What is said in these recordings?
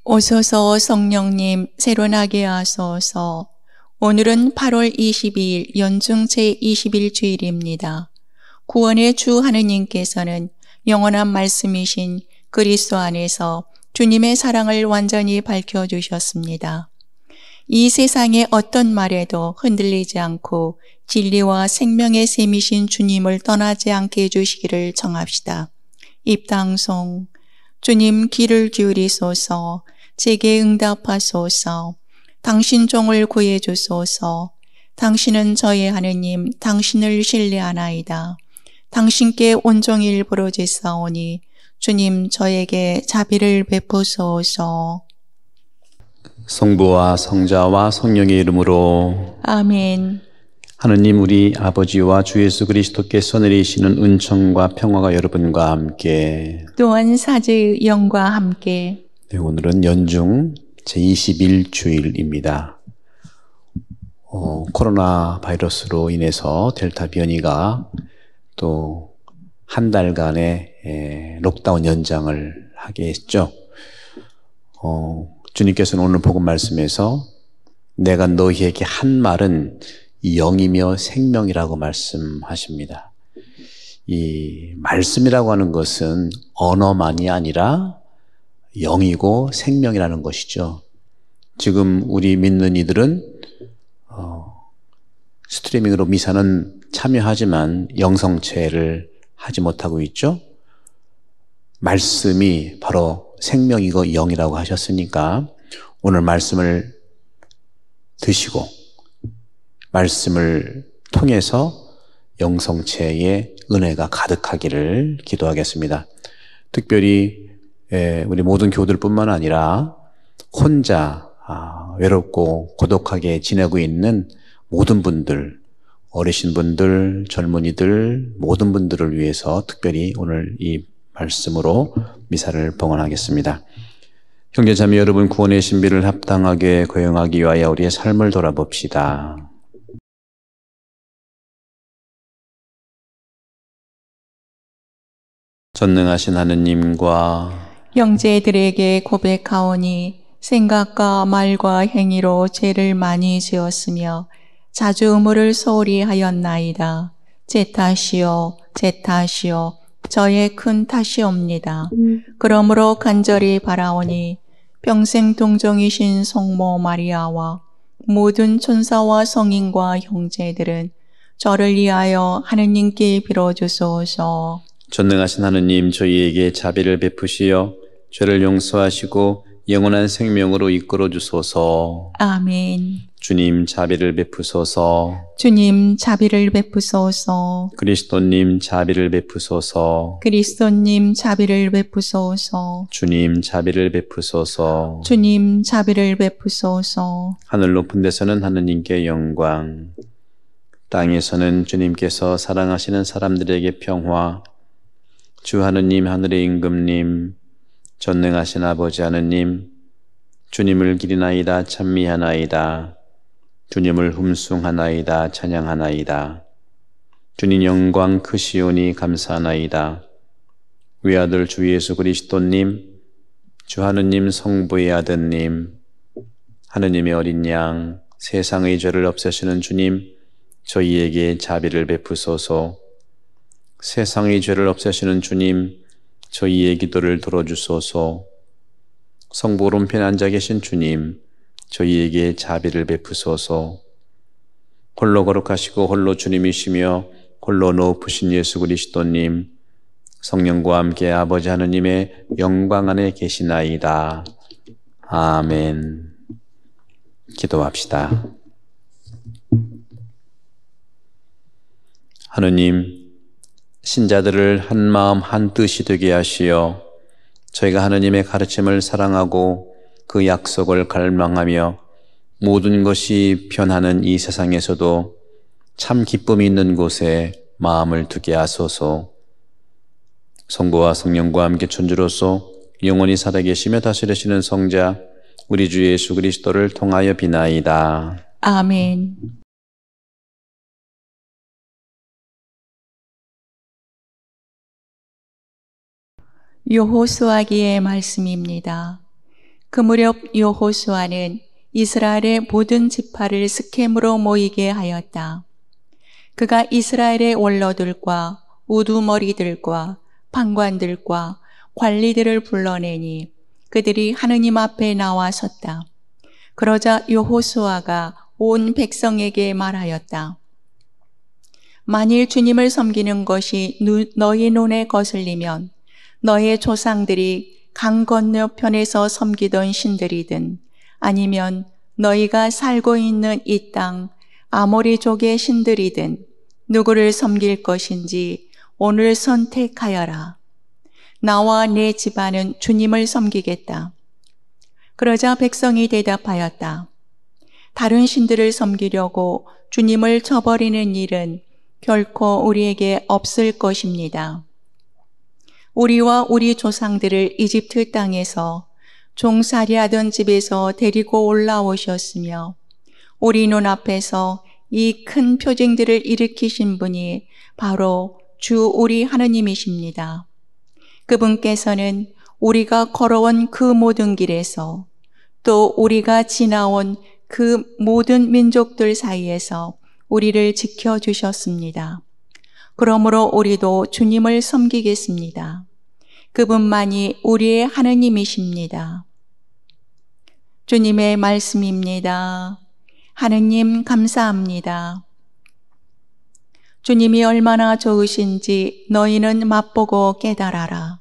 오소서 성령님 새로나게 하소서. 오늘은 8월 22일 연중 제21주일입니다. 구원의 주 하느님께서는 영원한 말씀이신 그리스도 안에서 주님의 사랑을 완전히 밝혀주셨습니다. 이 세상의 어떤 말에도 흔들리지 않고 진리와 생명의 셈이신 주님을 떠나지 않게 해주시기를 청합시다. 입당송. 주님 귀를 기울이소서. 제게 응답하소서. 당신 종을 구해 주소서. 당신은 저의 하느님, 당신을 신뢰하나이다. 당신께 온종일 부르짖사오니 주님 저에게 자비를 베푸소서. 성부와 성자와 성령의 이름으로 아멘. 하느님 우리 아버지와 주 예수 그리스도께서 내리시는 은총과 평화가 여러분과 함께 또한 사제의 영과 함께. 네, 오늘은 연중 제21주일입니다. 코로나 바이러스로 인해서 델타 변이가 또 한 달간의 록다운 연장을 하게 했죠. 주님께서는 오늘 복음 말씀에서 내가 너희에게 한 말은 영이며 생명이라고 말씀하십니다. 이 말씀이라고 하는 것은 언어만이 아니라 영이고 생명이라는 것이죠. 지금 우리 믿는 이들은 스트리밍으로 미사는 참여하지만 영성체를 하지 못하고 있죠. 말씀이 바로 생명이고 영이라고 하셨으니까 오늘 말씀을 드시고 말씀을 통해서 영성체의 은혜가 가득하기를 기도하겠습니다. 특별히 우리 모든 교우들뿐만 아니라 혼자 외롭고 고독하게 지내고 있는 모든 분들, 어리신 분들, 젊은이들, 모든 분들을 위해서 특별히 오늘 이 말씀으로 미사를 봉헌하겠습니다. 형제자매 여러분, 구원의 신비를 합당하게 고용하기 위하여 우리의 삶을 돌아봅시다. 전능하신 하느님과 형제들에게 고백하오니 생각과 말과 행위로 죄를 많이 지었으며 자주 의무를 소홀히 하였나이다. 제 탓이요, 제 탓이요, 저의 큰 탓이옵니다. 그러므로 간절히 바라오니 평생 동정이신 성모 마리아와 모든 천사와 성인과 형제들은 저를 위하여 하느님께 빌어주소서. 전능하신 하느님, 저희에게 자비를 베푸시어 죄를 용서하시고 영원한 생명으로 이끌어 주소서. 아멘. 주님 자비를 베푸소서. 주님 자비를 베푸소서. 그리스도님 자비를 베푸소서. 그리스도님 자비를 베푸소서. 주님 자비를 베푸소서. 주님 자비를 베푸소서. 하늘 높은 데서는 하느님께 영광, 땅에서는 주님께서 사랑하시는 사람들에게 평화. 주 하느님, 하늘의 임금님, 전능하신 아버지 하느님, 주님을 기리나이다 찬미하나이다. 주님을 흠숭하나이다 찬양하나이다. 주님 영광 크시오니 감사하나이다. 외아들 주 예수 그리스도님, 주 하느님 성부의 아드님, 하느님의 어린 양, 세상의 죄를 없애시는 주님, 저희에게 자비를 베푸소서. 세상의 죄를 없애시는 주님, 저희의 기도를 들어주소서. 성부 오른편에 앉아 계신 주님, 저희에게 자비를 베푸소서. 홀로 거룩하시고 홀로 주님이시며 홀로 높으신 예수 그리스도님, 성령과 함께 아버지 하느님의 영광 안에 계시나이다. 아멘. 기도합시다. 하느님, 신자들을 한 마음 한 뜻이 되게 하시어 저희가 하느님의 가르침을 사랑하고 그 약속을 갈망하며 모든 것이 변하는 이 세상에서도 참 기쁨이 있는 곳에 마음을 두게 하소서. 성부와 성령과 함께 천주로서 영원히 살아계시며 다스리시는 성자 우리 주 예수 그리스도를 통하여 비나이다. 아멘. 여호수아기의 말씀입니다. 그 무렵 여호수아는 이스라엘의 모든 지파를 스켐으로 모이게 하였다. 그가 이스라엘의 원로들과 우두머리들과 판관들과 관리들을 불러내니 그들이 하느님 앞에 나와 섰다. 그러자 여호수아가 온 백성에게 말하였다. 만일 주님을 섬기는 것이 너희 눈에 거슬리면 너의 조상들이 강 건너편에서 섬기던 신들이든 아니면 너희가 살고 있는 이 땅 아모리족의 신들이든 누구를 섬길 것인지 오늘 선택하여라. 나와 내 집안은 주님을 섬기겠다. 그러자 백성이 대답하였다. 다른 신들을 섬기려고 주님을 저버리는 일은 결코 우리에게 없을 것입니다. 우리와 우리 조상들을 이집트 땅에서 종살이하던 집에서 데리고 올라오셨으며 우리 눈앞에서 이 큰 표징들을 일으키신 분이 바로 주 우리 하느님이십니다. 그분께서는 우리가 걸어온 그 모든 길에서 또 우리가 지나온 그 모든 민족들 사이에서 우리를 지켜주셨습니다. 그러므로 우리도 주님을 섬기겠습니다. 그분만이 우리의 하느님이십니다. 주님의 말씀입니다. 하느님 감사합니다. 주님이 얼마나 좋으신지 너희는 맛보고 깨달아라.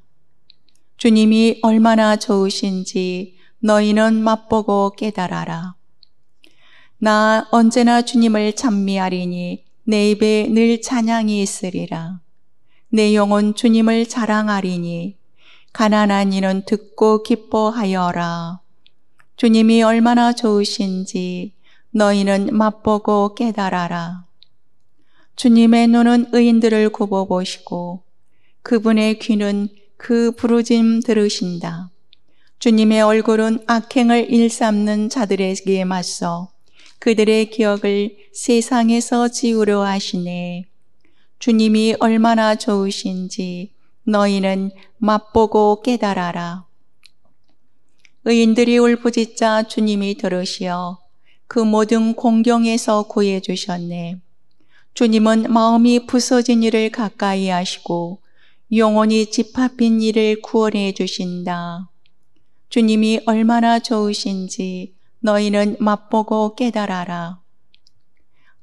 주님이 얼마나 좋으신지 너희는 맛보고 깨달아라. 나 언제나 주님을 찬미하리니 내 입에 늘 찬양이 있으리라. 내 영혼 주님을 자랑하리니 가난한 이는 듣고 기뻐하여라. 주님이 얼마나 좋으신지 너희는 맛보고 깨달아라. 주님의 눈은 의인들을 굽어보시고 그분의 귀는 그 부르짐 들으신다. 주님의 얼굴은 악행을 일삼는 자들에게 맞서 그들의 기억을 세상에서 지우려 하시네. 주님이 얼마나 좋으신지 너희는 맛보고 깨달아라. 의인들이 울부짖자 주님이 들으시어 그 모든 공경에서 구해주셨네. 주님은 마음이 부서진 이를 가까이 하시고 영혼이 짓밟힌 이를 구원해 주신다. 주님이 얼마나 좋으신지 너희는 맛보고 깨달아라.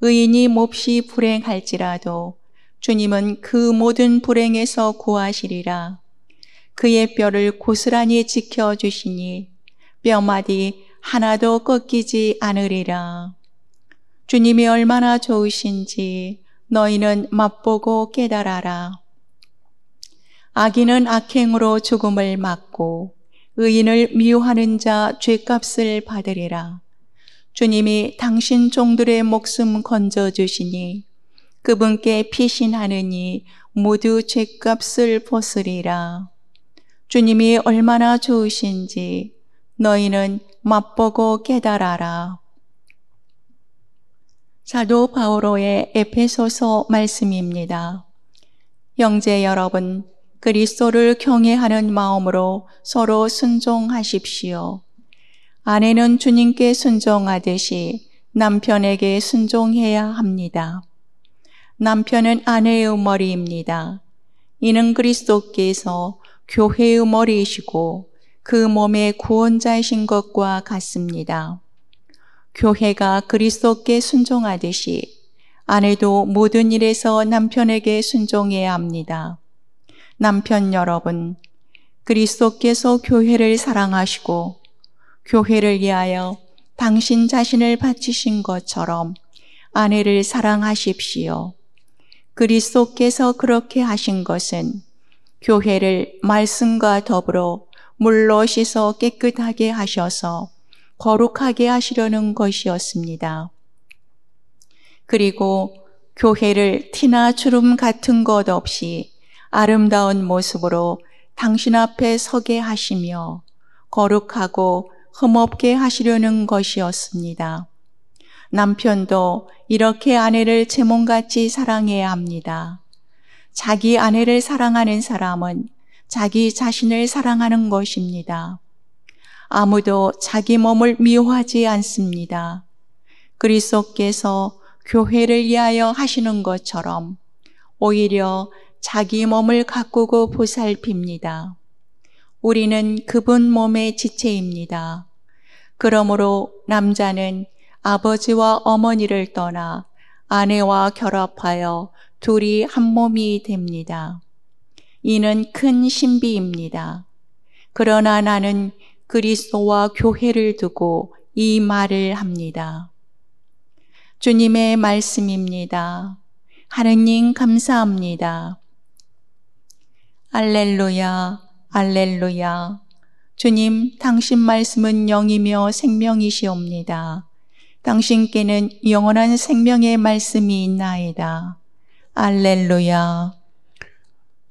의인이 몹시 불행할지라도 주님은 그 모든 불행에서 구하시리라. 그의 뼈를 고스란히 지켜주시니 뼈마디 하나도 꺾이지 않으리라. 주님이 얼마나 좋으신지 너희는 맛보고 깨달아라. 악인은 악행으로 죽음을 맞고 의인을 미워하는 자 죗값을 받으리라. 주님이 당신 종들의 목숨 건져주시니 그분께 피신하느니 모두 죗값을 벗으리라. 주님이 얼마나 좋으신지 너희는 맛보고 깨달아라. 사도 바오로의 에베소서 말씀입니다. 형제 여러분, 그리스도를 경외하는 마음으로 서로 순종하십시오. 아내는 주님께 순종하듯이 남편에게 순종해야 합니다. 남편은 아내의 머리입니다. 이는 그리스도께서 교회의 머리이시고 그 몸의 구원자이신 것과 같습니다. 교회가 그리스도께 순종하듯이 아내도 모든 일에서 남편에게 순종해야 합니다. 남편 여러분, 그리스도께서 교회를 사랑하시고 교회를 위하여 당신 자신을 바치신 것처럼 아내를 사랑하십시오. 그리스도께서 그렇게 하신 것은 교회를 말씀과 더불어 물로 씻어 깨끗하게 하셔서 거룩하게 하시려는 것이었습니다. 그리고 교회를 티나 주름 같은 것 없이 아름다운 모습으로 당신 앞에 서게 하시며 거룩하고 흠없게 하시려는 것이었습니다. 남편도 이렇게 아내를 제 몸같이 사랑해야 합니다. 자기 아내를 사랑하는 사람은 자기 자신을 사랑하는 것입니다. 아무도 자기 몸을 미워하지 않습니다. 그리스도께서 교회를 위하여 하시는 것처럼 오히려 자기 몸을 가꾸고 보살핍니다. 우리는 그분 몸의 지체입니다. 그러므로 남자는 아버지와 어머니를 떠나 아내와 결합하여 둘이 한 몸이 됩니다. 이는 큰 신비입니다. 그러나 나는 그리스도와 교회를 두고 이 말을 합니다. 주님의 말씀입니다. 하느님 감사합니다. 알렐루야, 알렐루야. 주님, 당신 말씀은 영이며 생명이시옵니다. 당신께는 영원한 생명의 말씀이 있나이다. 알렐루야.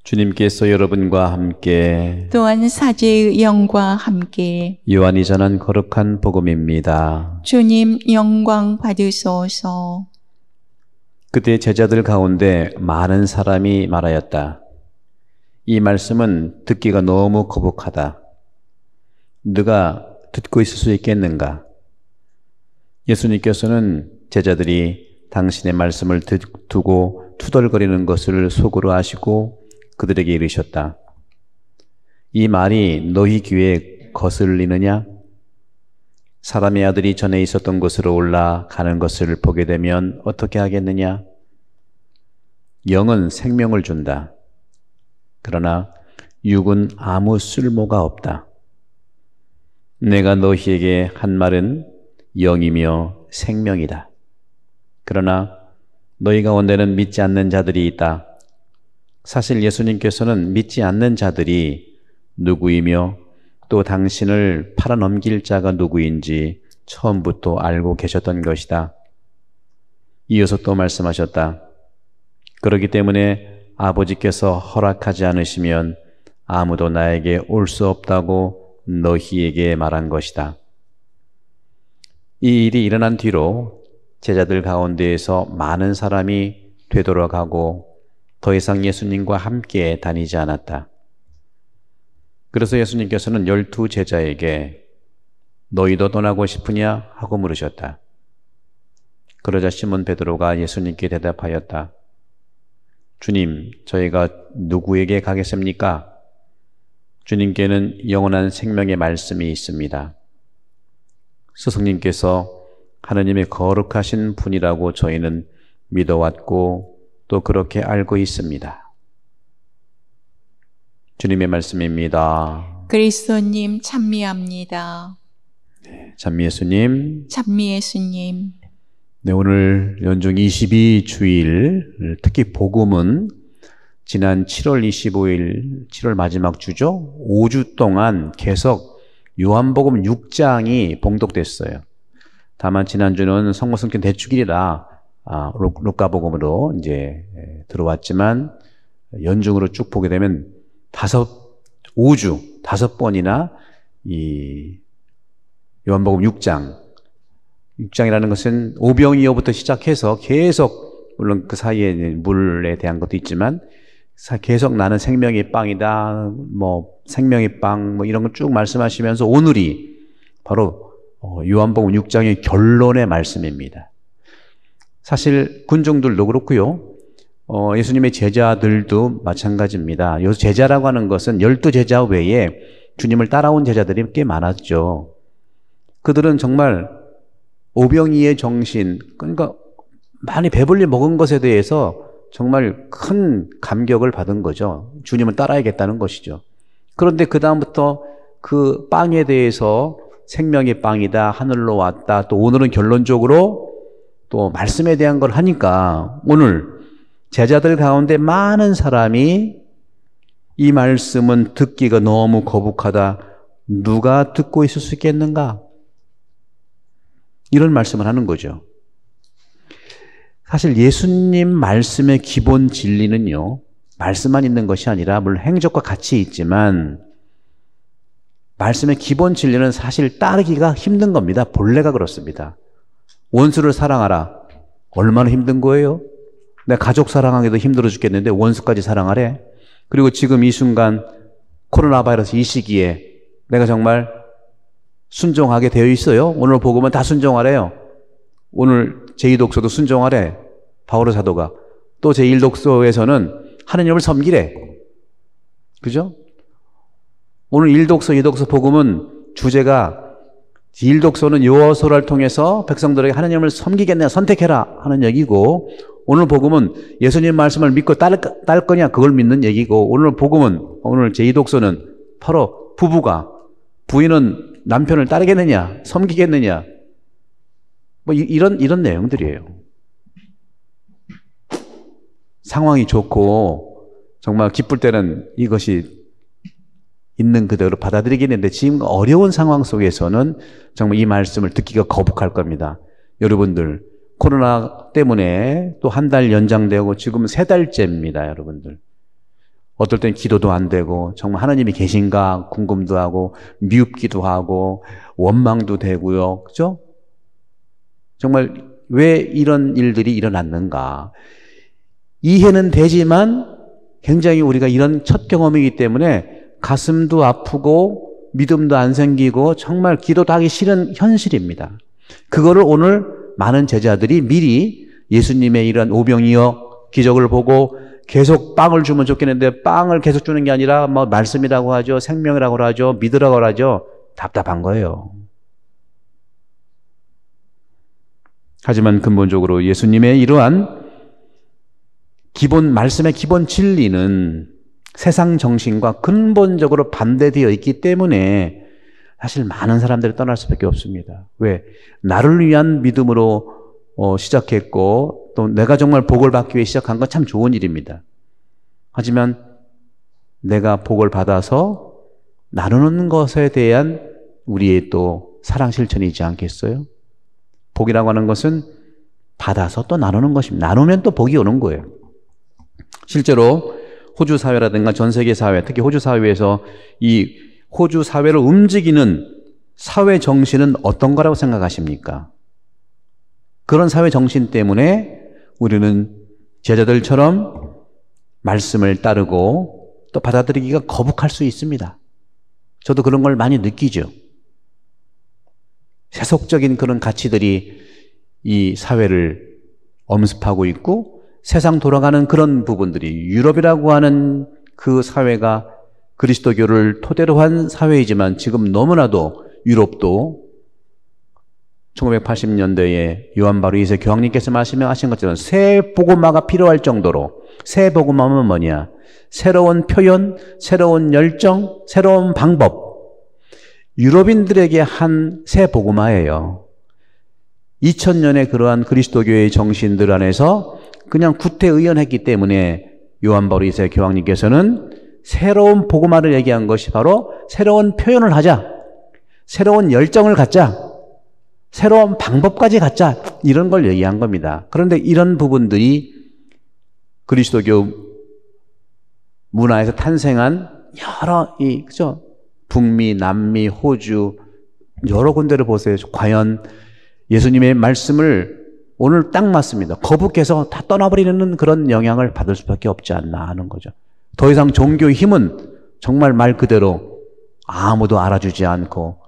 주님께서 여러분과 함께 또한 사제의 영과 함께 요한이 전한 거룩한 복음입니다. 주님 영광 받으소서. 그때 제자들 가운데 많은 사람이 말하였다. 이 말씀은 듣기가 너무 거북하다. 누가 듣고 있을 수 있겠는가? 예수님께서는 제자들이 당신의 말씀을 두고 투덜거리는 것을 속으로 아시고 그들에게 이르셨다. 이 말이 너희 귀에 거슬리느냐? 사람의 아들이 전에 있었던 곳으로 올라가는 것을 보게 되면 어떻게 하겠느냐? 영은 생명을 준다. 그러나 육은 아무 쓸모가 없다. 내가 너희에게 한 말은 영이며 생명이다. 그러나 너희 가운데는 믿지 않는 자들이 있다. 사실 예수님께서는 믿지 않는 자들이 누구이며 또 당신을 팔아넘길 자가 누구인지 처음부터 알고 계셨던 것이다. 이어서 또 말씀하셨다. 그렇기 때문에 아버지께서 허락하지 않으시면 아무도 나에게 올 수 없다고 너희에게 말한 것이다. 이 일이 일어난 뒤로 제자들 가운데에서 많은 사람이 되돌아가고 더 이상 예수님과 함께 다니지 않았다. 그래서 예수님께서는 12 제자에게 너희도 떠나고 싶으냐 하고 물으셨다. 그러자 시몬 베드로가 예수님께 대답하였다. 주님, 저희가 누구에게 가겠습니까? 주님께는 영원한 생명의 말씀이 있습니다. 스승님께서 하느님의 거룩하신 분이라고 저희는 믿어왔고 또 그렇게 알고 있습니다. 주님의 말씀입니다. 그리스도님 찬미합니다. 찬미 예수님. 찬미 예수님. 네, 오늘 연중 22주일, 특히 복음은 지난 7월 25일, 7월 마지막 주죠. 5주 동안 계속 요한복음 6장이 봉독됐어요. 다만 지난주는 성모성전 대축일이라 루카복음으로 이제 들어왔지만 연중으로 쭉 보게 되면 5주 5번이나 이 요한복음 6장이라는 것은 오병이어부터 시작해서 계속, 물론 그 사이에 물에 대한 것도 있지만 계속 나는 생명의 빵이다, 생명의 빵, 이런 걸 쭉 말씀하시면서 오늘이 바로 요한복음 6장의 결론의 말씀입니다. 사실 군중들도 그렇고요. 예수님의 제자들도 마찬가지입니다. 요 제자라고 하는 것은 12 제자 외에 주님을 따라온 제자들이 꽤 많았죠. 그들은 정말 오병이의 정신, 그러니까 많이 배불리 먹은 것에 대해서 정말 큰 감격을 받은 거죠. 주님을 따라야겠다는 것이죠. 그런데 그 다음부터 그 빵에 대해서 생명의 빵이다, 하늘로 왔다, 또 오늘은 결론적으로 또 말씀에 대한 걸 하니까 오늘 제자들 가운데 많은 사람이 이 말씀은 듣기가 너무 거북하다, 누가 듣고 있을 수 있겠는가? 이런 말씀을 하는 거죠. 사실 예수님 말씀의 기본 진리는요, 말씀만 있는 것이 아니라 물론 행적과 같이 있지만 말씀의 기본 진리는 사실 따르기가 힘든 겁니다. 본래가 그렇습니다. 원수를 사랑하라. 얼마나 힘든 거예요? 내 가족 사랑하기도 힘들어 죽겠는데 원수까지 사랑하래? 그리고 지금 이 순간 코로나 바이러스 이 시기에 내가 정말 순종하게 되어 있어요. 오늘 복음은 다 순종하래요. 오늘 제2독서도 순종하래. 바오로 사도가. 또 제1독서에서는 하느님을 섬기래. 그죠? 오늘 1독서, 2독서 복음은 주제가 1독서는 요호수아를 통해서 백성들에게 하느님을 섬기겠냐, 선택해라 하는 얘기고, 오늘 복음은 예수님 말씀을 믿고 딸 거냐 그걸 믿는 얘기고, 오늘 복음은, 오늘 제2독서는 바로 부부가 부인은 남편을 따르겠느냐, 섬기겠느냐, 뭐 이런 내용들이에요. 상황이 좋고 정말 기쁠 때는 이것이 있는 그대로 받아들이겠는데, 지금 어려운 상황 속에서는 정말 이 말씀을 듣기가 거북할 겁니다. 여러분들, 코로나 때문에 또 한 달 연장되고 지금 3달째입니다, 여러분들. 어떨 땐 기도도 안 되고, 정말 하나님이 계신가 궁금도 하고, 미흡기도 하고, 원망도 되고요. 그죠? 정말 왜 이런 일들이 일어났는가. 이해는 되지만 굉장히 우리가 이런 첫 경험이기 때문에 가슴도 아프고 믿음도 안 생기고 정말 기도도 하기 싫은 현실입니다. 그거를 오늘 많은 제자들이 미리 예수님의 이런 오병이어 기적을 보고 계속 빵을 주면 좋겠는데, 빵을 계속 주는 게 아니라 뭐 말씀이라고 하죠, 생명이라고 하죠, 믿으라고 하죠. 답답한 거예요. 하지만 근본적으로 예수님의 이러한 말씀의 기본 진리는 세상 정신과 근본적으로 반대되어 있기 때문에 사실 많은 사람들이 떠날 수밖에 없습니다. 왜? 나를 위한 믿음으로 시작했고, 또 내가 정말 복을 받기 위해 시작한 건 참 좋은 일입니다. 하지만 내가 복을 받아서 나누는 것에 대한 우리의 또 사랑 실천이지 않겠어요? 복이라고 하는 것은 받아서 또 나누는 것입니다. 나누면 또 복이 오는 거예요. 실제로 호주 사회라든가 전 세계 사회, 특히 호주 사회에서 이 호주 사회를 움직이는 사회 정신은 어떤 거라고 생각하십니까? 그런 사회 정신 때문에 우리는 제자들처럼 말씀을 따르고 또 받아들이기가 거북할 수 있습니다. 저도 그런 걸 많이 느끼죠. 세속적인 그런 가치들이 이 사회를 엄습하고 있고, 세상 돌아가는 그런 부분들이, 유럽이라고 하는 그 사회가 그리스도교를 토대로 한 사회이지만 지금 너무나도 유럽도 1980년대에 요한 바로 2세 교황님께서 말씀하신 것처럼 새 복음화가 필요할 정도로, 새 복음화는 뭐냐? 새로운 표현, 새로운 열정, 새로운 방법. 유럽인들에게 한 새 복음화예요. 2000년의 그러한 그리스도교의 정신들 안에서 그냥 구태의연했기 때문에 요한 바로 2세 교황님께서는 새로운 복음화를 얘기한 것이 바로 새로운 표현을 하자, 새로운 열정을 갖자, 새로운 방법까지 갖자, 이런 걸 얘기한 겁니다. 그런데 이런 부분들이 그리스도교 문화에서 탄생한 여러 그죠? 북미, 남미, 호주 여러 군데를 보세요. 과연 예수님의 말씀을 오늘 딱 맞습니다. 거북해서 다 떠나버리는 그런 영향을 받을 수밖에 없지 않나 하는 거죠. 더 이상 종교의 힘은 정말 말 그대로 아무도 알아주지 않고,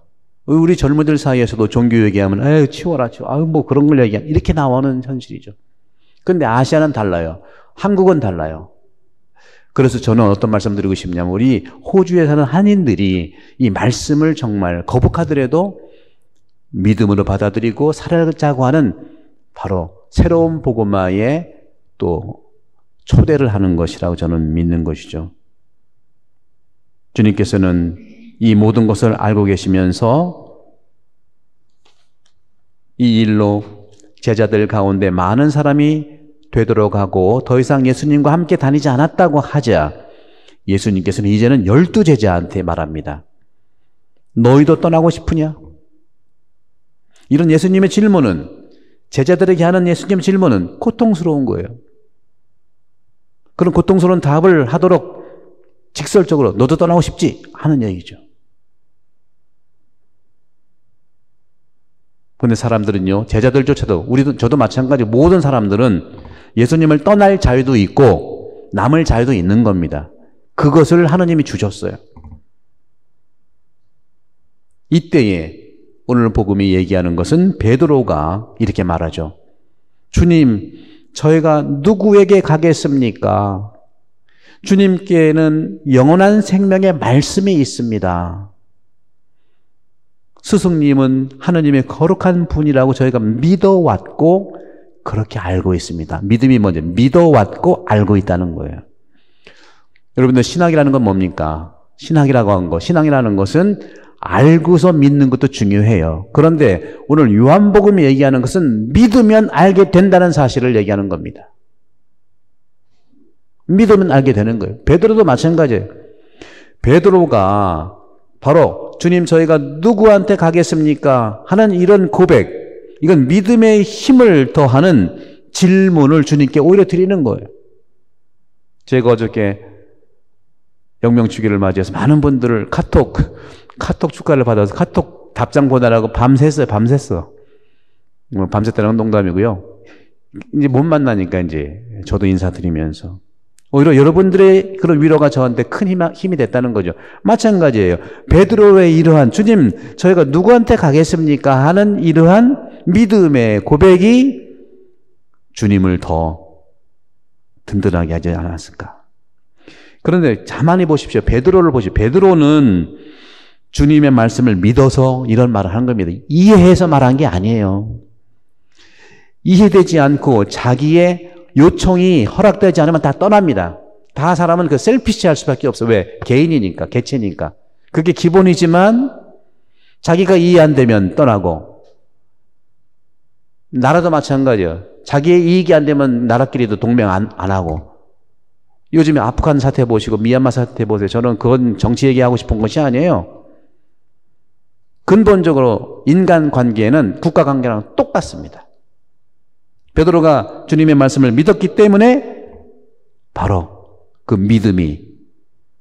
우리 젊은이들 사이에서도 종교 얘기하면 에이 치워라 뭐 그런 걸 얘기하면 이렇게 나오는 현실이죠. 근데 아시아는 달라요. 한국은 달라요. 그래서 저는 어떤 말씀 드리고 싶냐면, 우리 호주에 사는 한인들이 이 말씀을 정말 거북하더라도 믿음으로 받아들이고 살아가자고 하는 바로 새로운 복음화에 또 초대를 하는 것이라고 저는 믿는 것이죠. 주님께서는 이 모든 것을 알고 계시면서 이 일로 제자들 가운데 많은 사람이 되도록 하고 더 이상 예수님과 함께 다니지 않았다고 하자, 예수님께서는 이제는 12제자한테 말합니다. 너희도 떠나고 싶으냐? 이런 예수님의 질문은, 제자들에게 하는 예수님의 질문은 고통스러운 거예요. 그런 고통스러운 답을 하도록 직설적으로 너도 떠나고 싶지? 하는 얘기죠. 그런데 사람들은요, 제자들조차도, 저도 마찬가지, 모든 사람들은 예수님을 떠날 자유도 있고 남을 자유도 있는 겁니다. 그것을 하느님이 주셨어요. 이때에 오늘 복음이 얘기하는 것은 베드로가 이렇게 말하죠. 주님, 저희가 누구에게 가겠습니까? 주님께는 영원한 생명의 말씀이 있습니다. 스승님은 하느님의 거룩한 분이라고 저희가 믿어왔고 그렇게 알고 있습니다. 믿음이 먼저 믿어왔고 알고 있다는 거예요. 여러분들 신학이라는 건 뭡니까? 신앙이라는 것은 알고서 믿는 것도 중요해요. 그런데 오늘 요한복음이 얘기하는 것은 믿으면 알게 된다는 사실을 얘기하는 겁니다. 믿으면 알게 되는 거예요. 베드로도 마찬가지예요. 베드로가 바로 주님 저희가 누구한테 가겠습니까? 하는 이런 고백, 이건 믿음의 힘을 더하는 질문을 주님께 오히려 드리는 거예요. 제가 어저께 영명주기를 맞이해서 많은 분들을 카톡 축가를 받아서 카톡 답장 보내라고 밤샜어요. 밤샜다는 건 농담이고요. 이제 못 만나니까 이제 저도 인사드리면서 오히려 여러분들의 그런 위로가 저한테 큰 힘이 됐다는 거죠. 마찬가지예요. 베드로의 이러한 주님 저희가 누구한테 가겠습니까? 하는 이러한 믿음의 고백이 주님을 더 든든하게 하지 않았을까? 그런데 가만히 보십시오. 베드로를 보십시오. 베드로는 주님의 말씀을 믿어서 이런 말을 하는 겁니다. 이해해서 말한 게 아니에요. 이해되지 않고 자기의 요청이 허락되지 않으면 다 떠납니다. 다 사람은 그 셀피시할 수밖에 없어. 왜? 개인이니까, 개체니까. 그게 기본이지만 자기가 이해 안 되면 떠나고 나라도 마찬가지예요. 자기의 이익이 안 되면 나라끼리도 동맹 안 하고 요즘에 아프간 사태 보시고 미얀마 사태 보세요. 저는 그건 정치 얘기하고 싶은 것이 아니에요. 근본적으로 인간관계는 국가관계랑 똑같습니다. 베드로가 주님의 말씀을 믿었기 때문에 바로 그 믿음이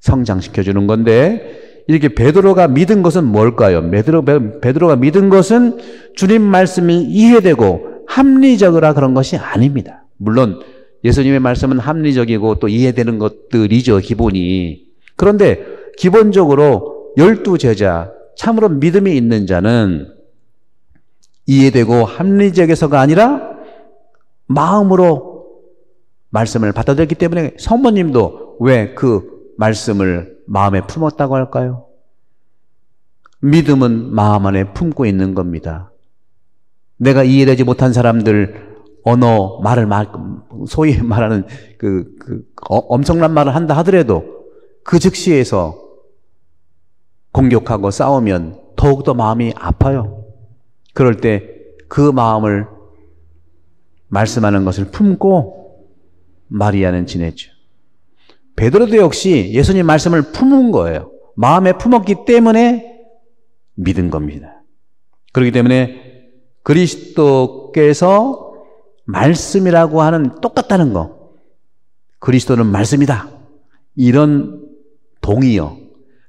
성장시켜주는 건데 이렇게 베드로가 믿은 것은 뭘까요? 베드로가 믿은 것은 주님 말씀이 이해되고 합리적이라 그런 것이 아닙니다. 물론 예수님의 말씀은 합리적이고 또 이해되는 것들이죠, 기본이. 그런데 기본적으로 12제자, 참으로 믿음이 있는 자는 이해되고 합리적에서가 아니라 마음으로 말씀을 받아들였기 때문에 성모님도 왜 그 말씀을 마음에 품었다고 할까요? 믿음은 마음 안에 품고 있는 겁니다. 내가 이해되지 못한 사람들 언어, 소위 말하는 엄청난 말을 한다 하더라도 그 즉시에서 공격하고 싸우면 더욱더 마음이 아파요. 그럴 때 그 마음을 말씀하는 것을 품고 마리아는 지냈죠. 베드로도 역시 예수님 말씀을 품은 거예요. 마음에 품었기 때문에 믿은 겁니다. 그렇기 때문에 그리스도께서 말씀이라고 하는 똑같다는 거, 그리스도는 말씀이다, 이런 동의요,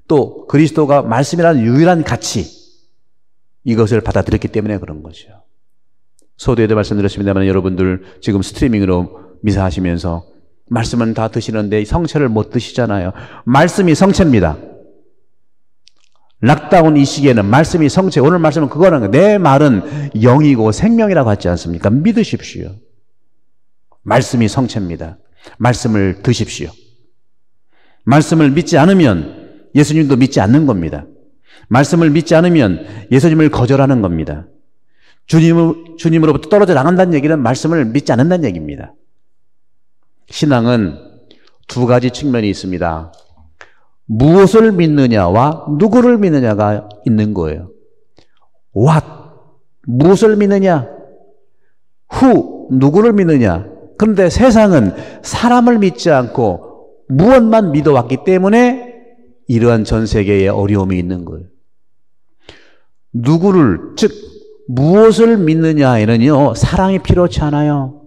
또 그리스도가 말씀이라는 유일한 가치, 이것을 받아들였기 때문에 그런 거죠. 소도에도 말씀드렸습니다만 여러분들 지금 스트리밍으로 미사하시면서 말씀은 다 드시는데 성체를 못 드시잖아요. 말씀이 성체입니다. 락다운 이 시기에는 말씀이 성체, 오늘 말씀은 그거라는 거예요. 내 말은 영이고 생명이라고 하지 않습니까? 믿으십시오. 말씀이 성체입니다. 말씀을 드십시오. 말씀을 믿지 않으면 예수님도 믿지 않는 겁니다. 말씀을 믿지 않으면 예수님을 거절하는 겁니다. 주님으로부터 떨어져 나간다는 얘기는 말씀을 믿지 않는다는 얘기입니다. 신앙은 두 가지 측면이 있습니다. 무엇을 믿느냐와 누구를 믿느냐가 있는 거예요. What? 무엇을 믿느냐? Who? 누구를 믿느냐? 그런데 세상은 사람을 믿지 않고 무엇만 믿어왔기 때문에 이러한 전 세계에 어려움이 있는 거예요. 누구를, 즉 무엇을 믿느냐에는요 사랑이 필요치 않아요.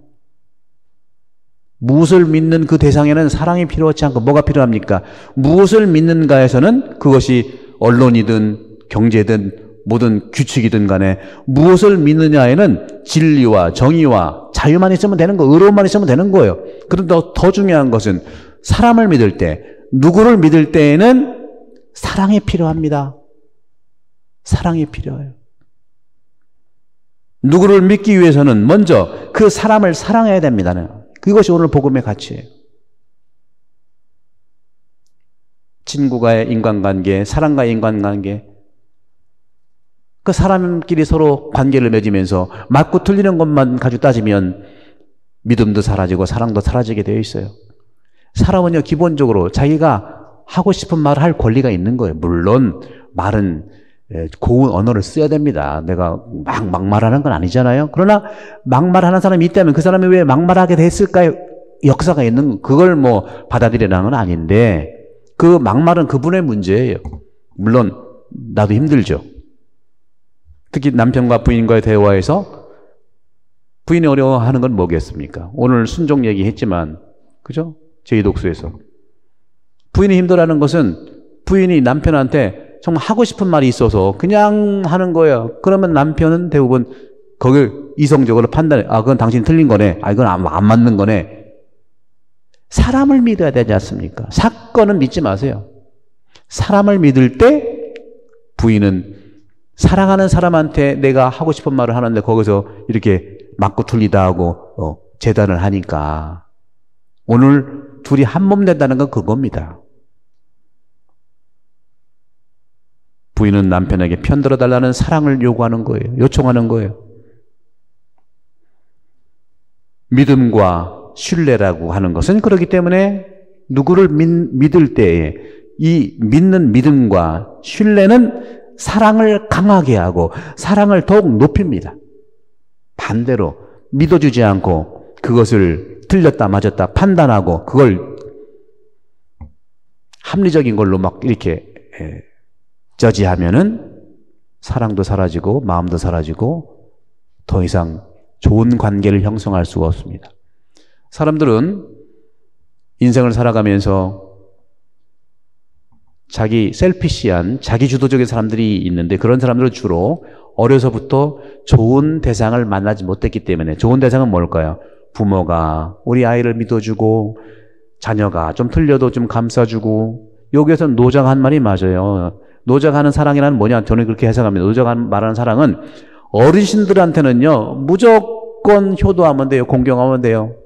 무엇을 믿는 그 대상에는 사랑이 필요하지 않고 뭐가 필요합니까? 무엇을 믿는가에서는 그것이 언론이든 경제든 모든 규칙이든 간에 무엇을 믿느냐에는 진리와 정의와 자유만 있으면 되는 거, 의로움만 있으면 되는 거예요. 그런데 더 중요한 것은 사람을 믿을 때, 누구를 믿을 때에는 사랑이 필요합니다. 사랑이 필요해요. 누구를 믿기 위해서는 먼저 그 사람을 사랑해야 됩니다. 그것이 오늘 복음의 가치예요. 친구와의 인간관계, 사람과의 인간관계, 그 사람끼리 서로 관계를 맺으면서 맞고 틀리는 것만 가지고 따지면 믿음도 사라지고 사랑도 사라지게 되어 있어요. 사람은요, 기본적으로 자기가 하고 싶은 말을 할 권리가 있는 거예요. 물론 말은 고운 언어를 써야 됩니다. 내가 막말하는 건 아니잖아요. 그러나 막말하는 사람이 있다면 그 사람이 왜 막말하게 됐을까요? 역사가 있는, 그걸 뭐 받아들이라는 건 아닌데, 그 막말은 그분의 문제예요. 물론 나도 힘들죠. 특히 남편과 부인과의 대화에서 부인이 어려워하는 건 뭐겠습니까? 오늘 순종 얘기했지만, 그죠? 제2독서에서 부인이 힘들어하는 것은 부인이 남편한테 정말 하고 싶은 말이 있어서 그냥 하는 거예요. 그러면 남편은 대부분 그걸 이성적으로 판단해. 아, 그건 당신이 틀린 거네. 아, 이건 안 맞는 거네. 사람을 믿어야 되지 않습니까? 사건은 믿지 마세요. 사람을 믿을 때 부인은 사랑하는 사람한테 내가 하고 싶은 말을 하는데 거기서 이렇게 맞고 틀리다 하고 재단을 하니까 오늘 둘이 한 몸 된다는 건 그겁니다. 부인은 남편에게 편들어 달라는 사랑을 요구하는 거예요. 요청하는 거예요. 믿음과 신뢰라고 하는 것은 그렇기 때문에 누구를 믿을 때에 이 믿는 믿음과 신뢰는 사랑을 강하게 하고 사랑을 더욱 높입니다. 반대로 믿어주지 않고 그것을 틀렸다 맞았다 판단하고 그걸 합리적인 걸로 막 이렇게 저지하면은 사랑도 사라지고 마음도 사라지고 더 이상 좋은 관계를 형성할 수가 없습니다. 사람들은 인생을 살아가면서 자기 셀피시한 자기 주도적인 사람들이 있는데 그런 사람들은 주로 어려서부터 좋은 대상을 만나지 못했기 때문에 좋은 대상은 뭘까요? 부모가 우리 아이를 믿어주고 자녀가 좀 틀려도 좀 감싸주고 여기에서 노자가 한 말이 맞아요. 노자가 하는 사랑이란 뭐냐? 저는 그렇게 해석합니다. 노자가 말하는 사랑은 어르신들한테는요 무조건 효도하면 돼요. 공경하면 돼요.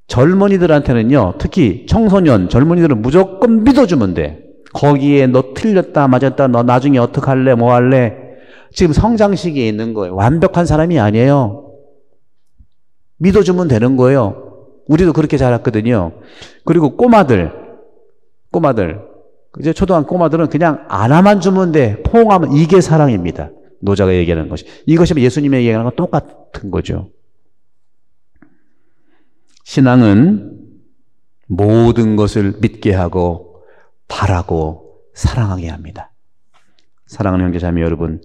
젊은이들한테는요 특히 청소년 젊은이들은 무조건 믿어주면 돼. 거기에 너 틀렸다 맞았다 너 나중에 어떡할래 뭐 할래 지금 성장 시기에 있는 거예요. 완벽한 사람이 아니에요. 믿어주면 되는 거예요. 우리도 그렇게 자랐거든요. 그리고 꼬마들 이제 초등학교 꼬마들은 그냥 안아만 주면 돼. 포옹하면 이게 사랑입니다. 노자가 얘기하는 것이. 이것이 예수님이 얘기하는 건 똑같은 거죠. 신앙은 모든 것을 믿게 하고 바라고 사랑하게 합니다. 사랑하는 형제자매 여러분,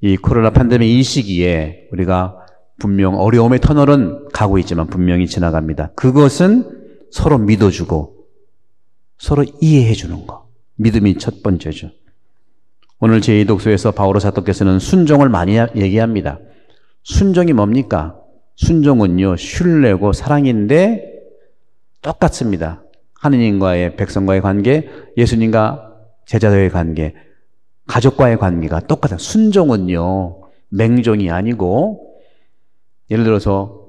이 코로나 팬데믹 이 시기에 우리가 분명 어려움의 터널은 가고 있지만 분명히 지나갑니다. 그것은 서로 믿어주고 서로 이해해 주는 거. 믿음이 첫 번째죠. 오늘 제2독서에서 바오로 사도께서는 순종을 많이 얘기합니다. 순종이 뭡니까? 순종은요 신뢰고 사랑인데 똑같습니다. 하느님과의 백성과의 관계, 예수님과 제자들의 관계, 가족과의 관계가 똑같아요. 순종은요 맹종이 아니고 예를 들어서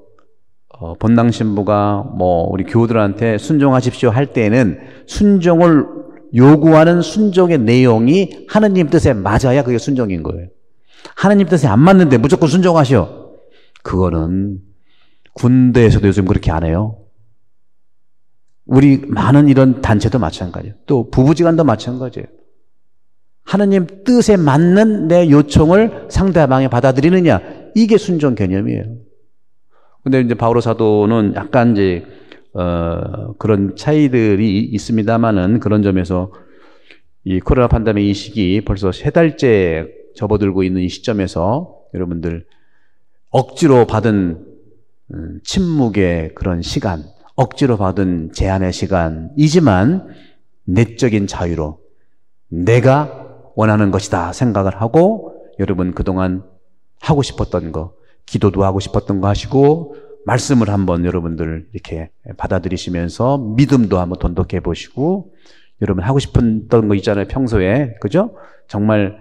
본당 신부가 뭐 우리 교우들한테 순종하십시오 할 때에는 순종을 요구하는 순종의 내용이 하느님 뜻에 맞아야 그게 순종인 거예요. 하느님 뜻에 안 맞는데 무조건 순종하시오. 그거는 군대에서도 요즘 그렇게 안 해요. 우리 많은 이런 단체도 마찬가지예요. 또 부부지간도 마찬가지예요. 하느님 뜻에 맞는 내 요청을 상대방이 받아들이느냐 이게 순종 개념이에요. 근데 이제 바오로 사도는 약간 이제 그런 차이들이 있습니다만은 그런 점에서 이 코로나 팬데믹 이 시기 벌써 3달째 접어들고 있는 이 시점에서 여러분들 억지로 받은 침묵의 그런 시간, 억지로 받은 제한의 시간이지만 내적인 자유로 내가 원하는 것이다 생각을 하고 여러분 그동안 하고 싶었던 거, 기도도 하고 싶었던 거 하시고 말씀을 한번 여러분들 이렇게 받아들이시면서 믿음도 한번 돈독해 보시고 여러분 하고 싶었던 거 있잖아요. 평소에. 그죠? 정말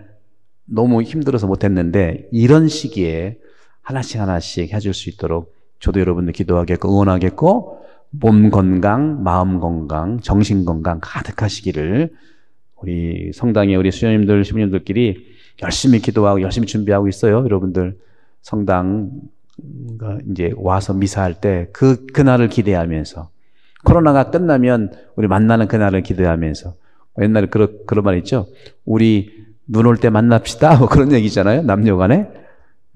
너무 힘들어서 못했는데 이런 시기에 하나씩 하나씩 해줄 수 있도록 저도 여러분들 기도하겠고 응원하겠고 몸 건강, 마음 건강, 정신 건강 가득하시기를 우리 성당에 우리 수녀님들, 신부님들끼리 열심히 기도하고 열심히 준비하고 있어요. 여러분들 성당 이제 와서 미사할 때 그날을 기대하면서 코로나가 끝나면 우리 만나는 그날을 기대하면서 옛날에 그런 말 있죠. 우리 눈 올 때 만납시다. 뭐 그런 얘기잖아요. 남녀 간에.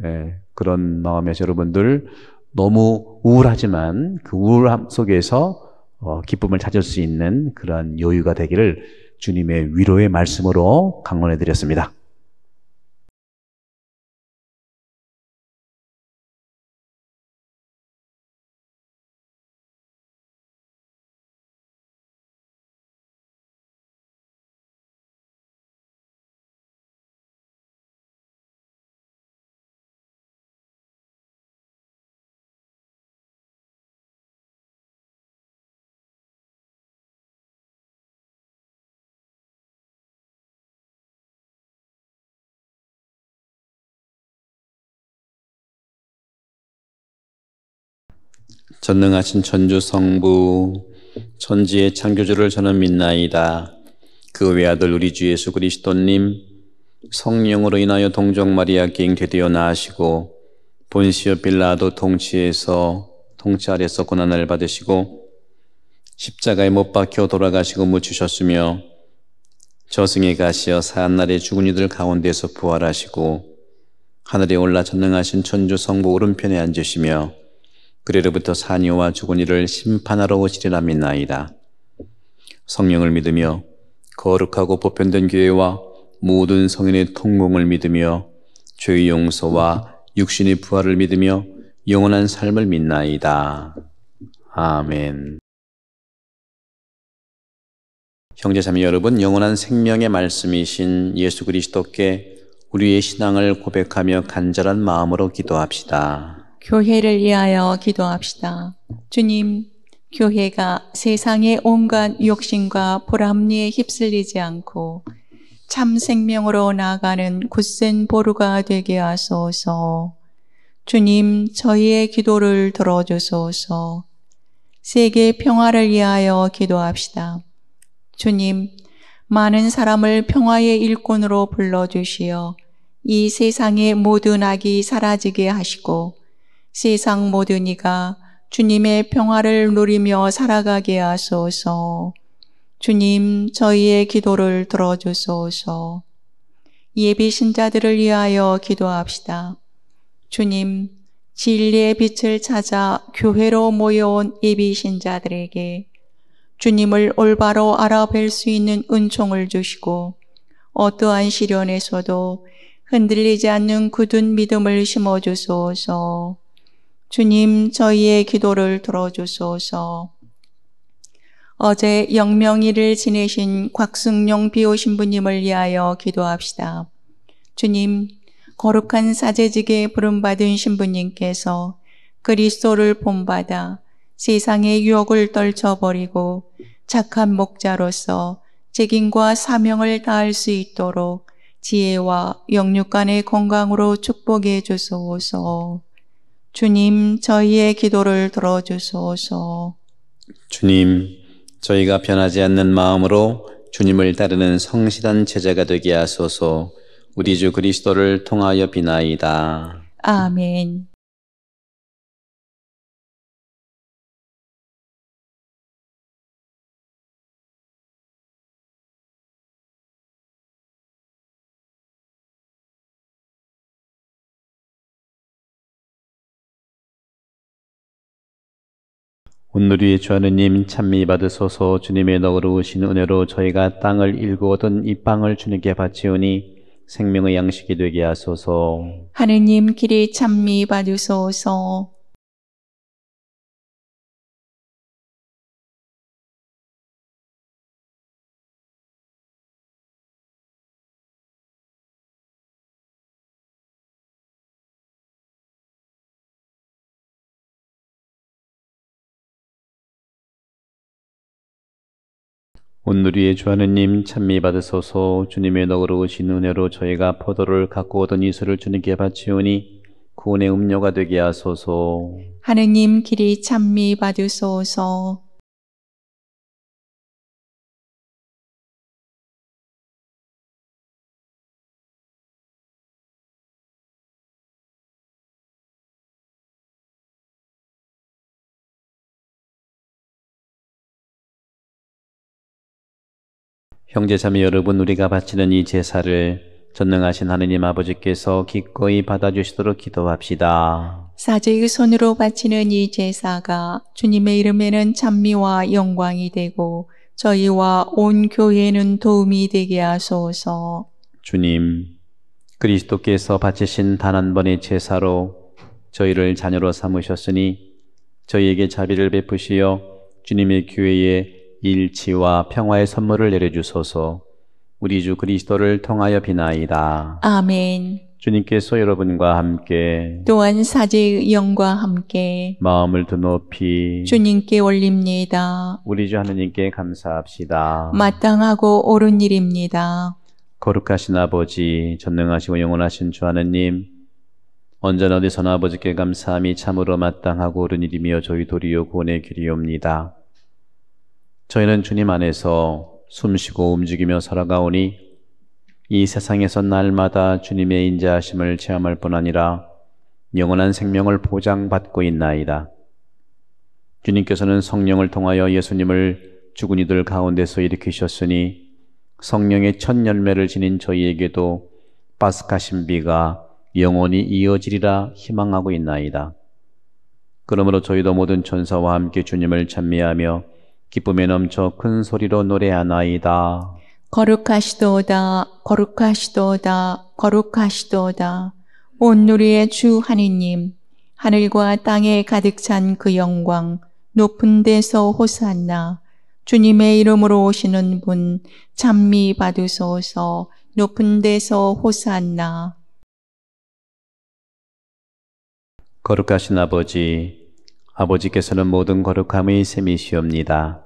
예, 그런 마음에서 여러분들 너무 우울하지만 그 우울함 속에서 기쁨을 찾을 수 있는 그런 여유가 되기를 주님의 위로의 말씀으로 강론해 드렸습니다. 전능하신 천주 성부, 천지의 창조주를 저는 믿나이다. 그 외아들 우리 주 예수 그리스도님, 성령으로 인하여 동정 마리아께 잉태되어 나으시고 본시오 빌라도 통치 아래서 고난을 받으시고 십자가에 못 박혀 돌아가시고 묻히셨으며 저승에 가시어 사한날에 죽은 이들 가운데서 부활하시고 하늘에 올라 전능하신 천주 성부 오른편에 앉으시며 그래로부터 사니와 죽은 이를 심판하러 오시리라 믿나이다. 성령을 믿으며 거룩하고 보편된 교회와 모든 성인의 통공을 믿으며 죄의 용서와 육신의 부활을 믿으며 영원한 삶을 믿나이다. 아멘. 형제자매 여러분, 영원한 생명의 말씀이신 예수 그리스도께 우리의 신앙을 고백하며 간절한 마음으로 기도합시다. 교회를 위하여 기도합시다. 주님, 교회가 세상의 온갖 욕심과 불합리에 휩쓸리지 않고 참 생명으로 나아가는 굳센 보루가 되게 하소서. 주님, 저희의 기도를 들어주소서. 세계 평화를 위하여 기도합시다. 주님, 많은 사람을 평화의 일꾼으로 불러주시어 이 세상의 모든 악이 사라지게 하시고 세상 모든 이가 주님의 평화를 누리며 살아가게 하소서. 주님, 저희의 기도를 들어주소서. 예비 신자들을 위하여 기도합시다. 주님, 진리의 빛을 찾아 교회로 모여온 예비 신자들에게 주님을 올바로 알아뵐 수 있는 은총을 주시고 어떠한 시련에서도 흔들리지 않는 굳은 믿음을 심어주소서. 주님, 저희의 기도를 들어주소서. 어제 영명일을 지내신 곽승용 비오 신부님을 위하여 기도합시다. 주님, 거룩한 사제직에 부름받은 신부님께서 그리스도를 본받아 세상의 유혹을 떨쳐버리고 착한 목자로서 책임과 사명을 다할 수 있도록 지혜와 영육간의 건강으로 축복해 주소서. 주님, 저희의 기도를 들어주소서. 주님, 저희가 변하지 않는 마음으로 주님을 따르는 성실한 제자가 되게 하소서. 우리 주 그리스도를 통하여 비나이다. 아멘. 온누리의 주 하느님 찬미 받으소서. 주님의 너그러우신 은혜로 저희가 땅을 일구 얻은 이 빵을 주님께 바치오니 생명의 양식이 되게 하소서. 하느님 길이 찬미 받으소서. 온누리의 주 하느님 찬미 받으소서. 주님의 너그러우신 은혜로 저희가 포도를 갖고 오던 이슬을 주님께 바치오니 구원의 음료가 되게 하소서. 하느님 길이 찬미 받으소서. 형제자매 여러분, 우리가 바치는 이 제사를 전능하신 하느님 아버지께서 기꺼이 받아주시도록 기도합시다. 사제의 손으로 바치는 이 제사가 주님의 이름에는 찬미와 영광이 되고 저희와 온 교회에는 도움이 되게 하소서. 주님, 그리스도께서 바치신 단 한 번의 제사로 저희를 자녀로 삼으셨으니 저희에게 자비를 베푸시어 주님의 교회에 일치와 평화의 선물을 내려주소서. 우리 주 그리스도를 통하여 비나이다. 아멘. 주님께서 여러분과 함께 또한 사제의 영과 함께 마음을 더 높이 주님께 올립니다. 우리 주 하느님께 감사합시다. 마땅하고 옳은 일입니다. 거룩하신 아버지, 전능하시고 영원하신 주 하느님, 언제나 어디서나 아버지께 감사함이 참으로 마땅하고 옳은 일이며 저희 도리요 구원의 길이옵니다. 저희는 주님 안에서 숨쉬고 움직이며 살아가오니 이 세상에서 날마다 주님의 인자하심을 체험할 뿐 아니라 영원한 생명을 보장받고 있나이다. 주님께서는 성령을 통하여 예수님을 죽은 이들 가운데서 일으키셨으니 성령의 첫 열매를 지닌 저희에게도 파스카 신비가 영원히 이어지리라 희망하고 있나이다. 그러므로 저희도 모든 천사와 함께 주님을 찬미하며 기쁨에 넘쳐 큰 소리로 노래하나이다. 거룩하시도다, 거룩하시도다, 거룩하시도다. 온누리의 주 하느님, 하늘과 땅에 가득 찬 그 영광, 높은 데서 호산나. 주님의 이름으로 오시는 분, 찬미 받으소서. 높은 데서 호산나. 거룩하신 아버지, 아버지께서는 모든 거룩함의 셈이시옵니다.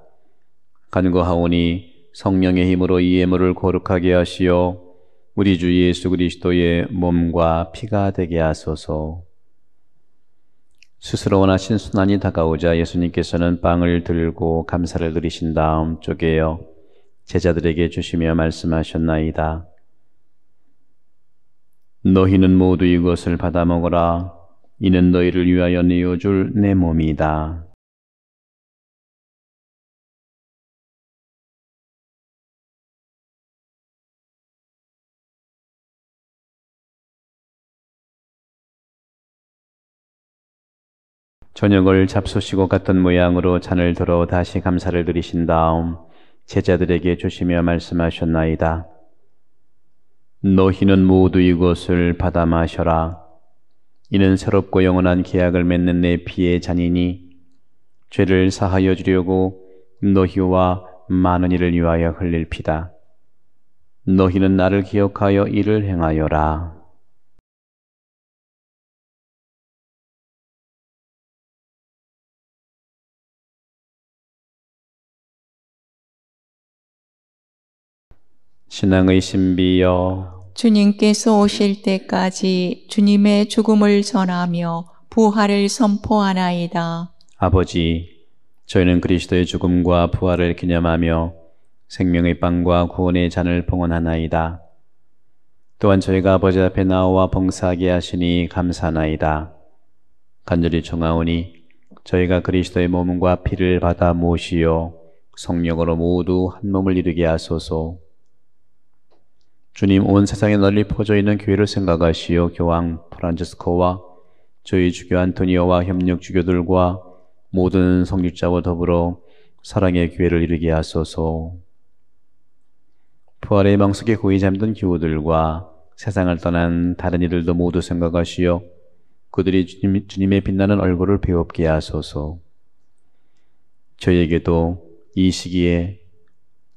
간구하오니 성령의 힘으로 이 예물을 거룩하게 하시어 우리 주 예수 그리스도의 몸과 피가 되게 하소서. 스스로 원하신 순환이 다가오자 예수님께서는 빵을 들고 감사를 드리신 다음 쪼개어 제자들에게 주시며 말씀하셨나이다. 너희는 모두 이것을 받아 먹어라. 이는 너희를 위하여 내어줄 내 몸이다. 저녁을 잡수시고 갔던 모양으로 잔을 들어 다시 감사를 드리신 다음 제자들에게 주시며 말씀하셨나이다. 너희는 모두 이것을 받아 마셔라. 이는 새롭고 영원한 계약을 맺는 내 피의 잔이니 죄를 사하여 주려고 너희와 많은 이를 위하여 흘릴 피다. 너희는 나를 기억하여 이를 행하여라. 신앙의 신비여, 주님께서 오실 때까지 주님의 죽음을 전하며 부활을 선포하나이다. 아버지, 저희는 그리스도의 죽음과 부활을 기념하며 생명의 빵과 구원의 잔을 봉헌하나이다. 또한 저희가 아버지 앞에 나와 봉사하게 하시니 감사하나이다. 간절히 청하오니 저희가 그리스도의 몸과 피를 받아 모시어 성령으로 모두 한 몸을 이루게 하소서. 주님, 온 세상에 널리 퍼져 있는 교회를 생각하시어 교황 프란치스코와 저희 주교 안토니오와 협력 주교들과 모든 성직자와 더불어 사랑의 교회를 이루게 하소서. 부활의 망 속에 고이 잠든 교우들과 세상을 떠난 다른 이들도 모두 생각하시어 그들이 주님의 빛나는 얼굴을 배웁게 하소서. 저희에게도 이 시기에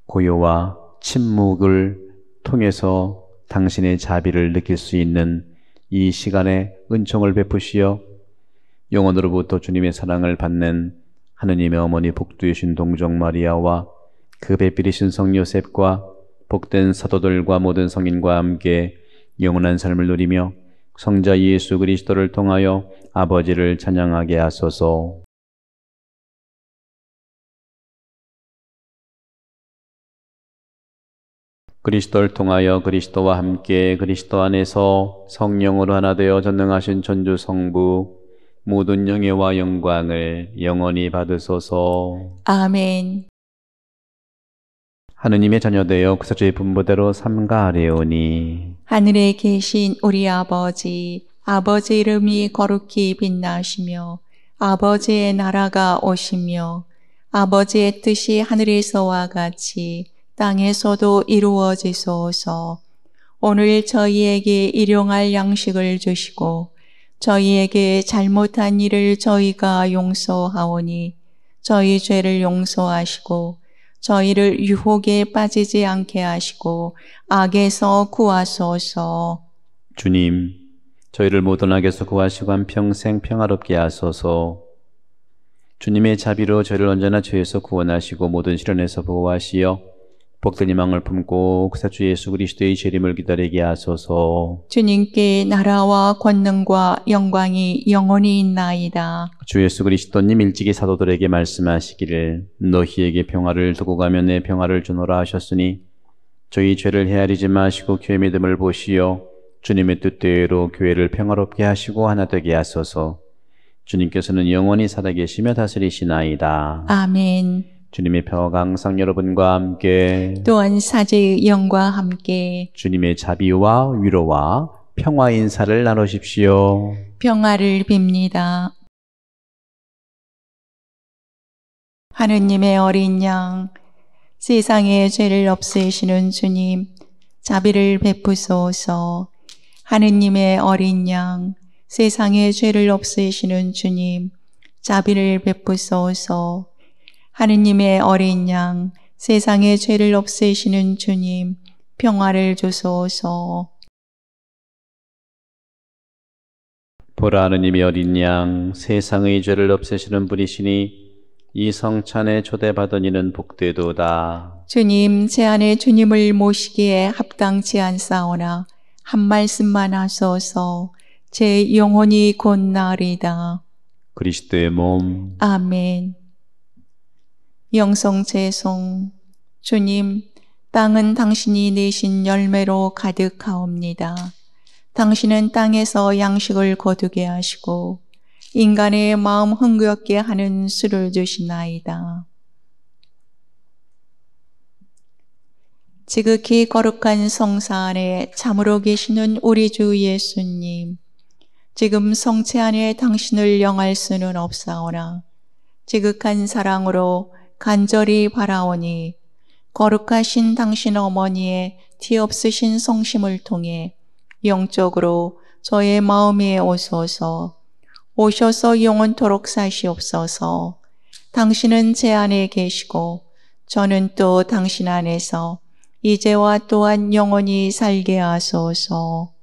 고요와 침묵을 통해서 당신의 자비를 느낄 수 있는 이 시간에 은총을 베푸시어 영원으로부터 주님의 사랑을 받는 하느님의 어머니 복두이신 동정 마리아와 그 배필이신 성 요셉과 복된 사도들과 모든 성인과 함께 영원한 삶을 누리며 성자 예수 그리스도를 통하여 아버지를 찬양하게 하소서. 그리스도를 통하여 그리스도와 함께 그리스도 안에서 성령으로 하나 되어 전능하신 전주 성부 모든 영예와 영광을 영원히 받으소서. 아멘. 하느님의 자녀되어 구사주의 분부대로 삼가하려오니 하늘에 계신 우리 아버지, 아버지 이름이 거룩히 빛나시며 아버지의 나라가 오시며 아버지의 뜻이 하늘에서와 같이 땅에서도 이루어지소서. 오늘 저희에게 일용할 양식을 주시고 저희에게 잘못한 일을 저희가 용서하오니 저희 죄를 용서하시고 저희를 유혹에 빠지지 않게 하시고 악에서 구하소서. 주님, 저희를 모든 악에서 구하시고 한평생 평화롭게 하소서. 주님의 자비로 저희를 언제나 죄에서 구원하시고 모든 시련에서 보호하시어 복된 희망을 품고 구사주 예수 그리스도의 재림을 기다리게 하소서. 주님께 나라와 권능과 영광이 영원히 있나이다. 주 예수 그리스도님 일찍이 사도들에게 말씀하시기를 너희에게 평화를 두고 가며 내 평화를 주노라 하셨으니 저희 죄를 헤아리지 마시고 교회 믿음을 보시어 주님의 뜻대로 교회를 평화롭게 하시고 하나 되게 하소서. 주님께서는 영원히 살아계시며 다스리시나이다. 아멘. 주님의 평화가 항상 여러분과 함께 또한 사제의 영과 함께 주님의 자비와 위로와 평화 인사를 나누십시오. 평화를 빕니다. 하느님의 어린 양, 세상의 죄를 없애시는 주님, 자비를 베푸소서. 하느님의 어린 양, 세상의 죄를 없애시는 주님, 자비를 베푸소서. 하느님의 어린 양, 세상의 죄를 없애시는 주님, 평화를 주소서. 보라 하느님의 어린 양 세상의 죄를 없애시는 분이시니 이 성찬에 초대받은 이는 복되도다. 주님, 제 안에 주님을 모시기에 합당치 않사오나 한 말씀만 하소서. 제 영혼이 곧나리다. 그리스도의 몸 아멘. 영성제송. 주님, 땅은 당신이 내신 열매로 가득하옵니다. 당신은 땅에서 양식을 거두게 하시고 인간의 마음 흥겹게 하는 술을 주시나이다. 지극히 거룩한 성사 안에 참으로 계시는 우리 주 예수님, 지금 성체 안에 당신을 영할 수는 없사오나 지극한 사랑으로 간절히 바라오니 거룩하신 당신 어머니의 티 없으신 성심을 통해 영적으로 저의 마음에 오셔서 영원토록 사시옵소서. 당신은 제 안에 계시고 저는 또 당신 안에서 이제와 또한 영원히 살게 하소서.